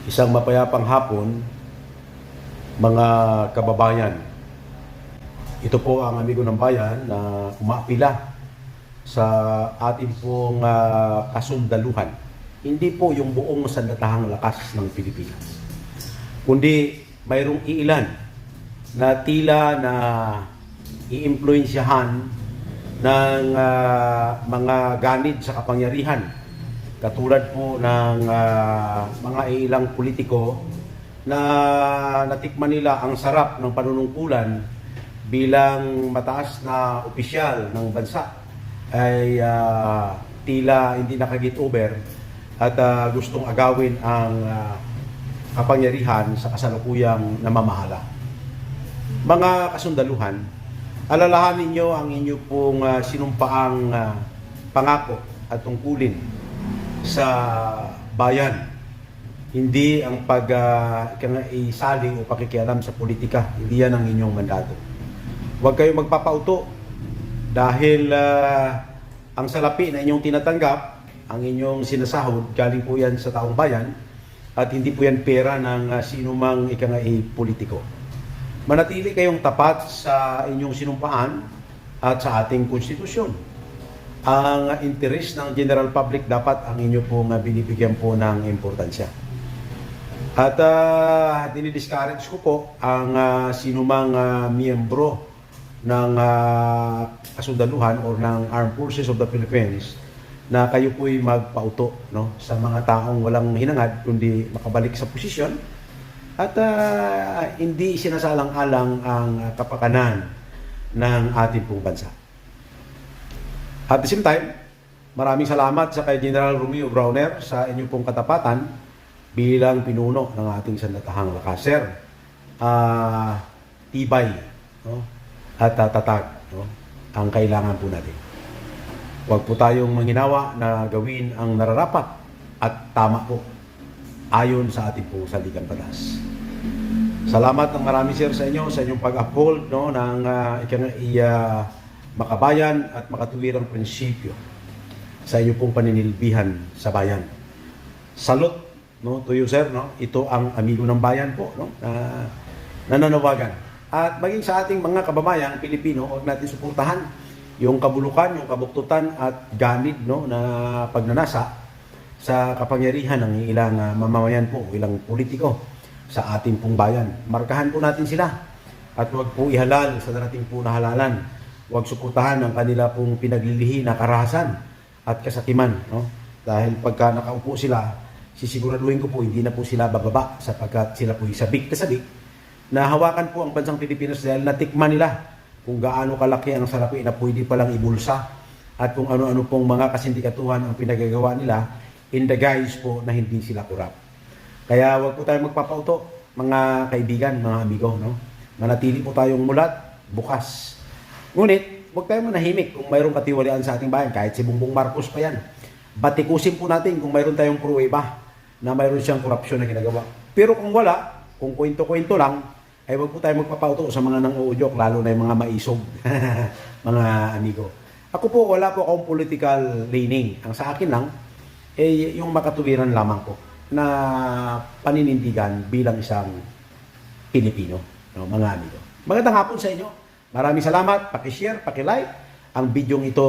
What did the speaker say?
Isang mapayapang hapon, mga kababayan. Ito po ang amigo ng bayan na umapila sa ating pong kasundaluhan. Hindi po yung buong sandatahang lakas ng Pilipinas, kundi mayroong iilan na tila na iimpluwensyahan ng mga ganid sa kapangyarihan, katulad po ng mga ilang politiko na natikman nila ang sarap ng panunungkulan bilang mataas na opisyal ng bansa ay tila hindi nakagit over at gustong agawin ang kapangyarihan sa kasalukuyang namamahala. Mga kasundaluhan, alalahanin ninyo ang inyo pong sinumpaang pangako at tungkulin sa bayan. Hindi ang isali o pakikialam sa politika. Hindi yan ang inyong mandato. Huwag kayong magpapauto dahil ang salapi na inyong tinatanggap, ang inyong sinasahod, galing po yan sa taong bayan at hindi po yan pera ng sinumang politiko. Manatili kayong tapat sa inyong sinumpaan at sa ating konstitusyon. Ang interes ng general public dapat ang inyo pong binibigyan po ng importansya. At dinidiscourage ko po ang sinumang miyembro ng kasundaluhan o ng Armed Forces of the Philippines na kayo po'y magpauto, no, sa mga taong walang hinangad kundi makabalik sa posisyon at hindi sinasalang-alang ang kapakanan ng ating pong bansa. At the same time, maraming salamat sa kay General Romeo Browner sa inyong pong katapatan bilang pinuno ng ating sandatahang lakas. Sir, tibay, no, at tatag, no, ang kailangan po natin. Huwag po tayong manghinawa na gawin ang nararapat at tama po ayon sa ating pong saligang batas. Salamat ng marami, sir, sa inyong pag-uphold, no, ng makabayan at makatuwirang prinsipyo sa inyong pong paninilbihan sa bayan. Salute, no, to you, sir, no. Ito ang amigo ng bayan po, no, na nananawagan. At maging sa ating mga kababayan Pilipino, huwag natin suportahan yung kabulukan, yung kabuktutan at ganid, no, na pagnanasa sa kapangyarihan ng ilang mamamayan po, ilang politiko sa ating pong bayan. Markahan po natin sila at huwag po ihalal sa darating po na halalan. Huwag suportahan ang kanila pong pinaglilihi na karahasan at kasakiman, no? Dahil pagka nakaupo sila, sisiguraduhin ko po hindi na po sila bababa sapagkat sila po sabik na sabik na hawakan po ang bansang Pilipinas dahil natikman nila kung gaano kalaki ang salapi na pwede palang ibulsa at kung ano-ano pong mga kasindikatuhan ang pinagagawa nila in the guise po na hindi sila kurap. Kaya huwag po tayong magpapauto, mga kaibigan, mga amigo, no? Manatili po tayong mulat, bukas. Ngunit, huwag tayong manahimik kung mayroong katiwalian sa ating bayan, kahit si Bongbong Marcos pa yan. Batikusin po natin kung mayroon tayong pruweba na mayroon siyang korupsyon na ginagawa. Pero kung wala, kung kwento-kwento lang, ay huwag po tayong magpapauto sa mga nang-uudyok, lalo na yung mga maisog, mga amigo. Ako po, wala po akong political leaning. Ang sa akin lang, yung makatuwiran lamang po na paninindigan bilang isang Pilipino, no, mga amigo. Magandang hapon sa inyo. Maraming salamat. Paki-share, paki-like ang bidyong ito.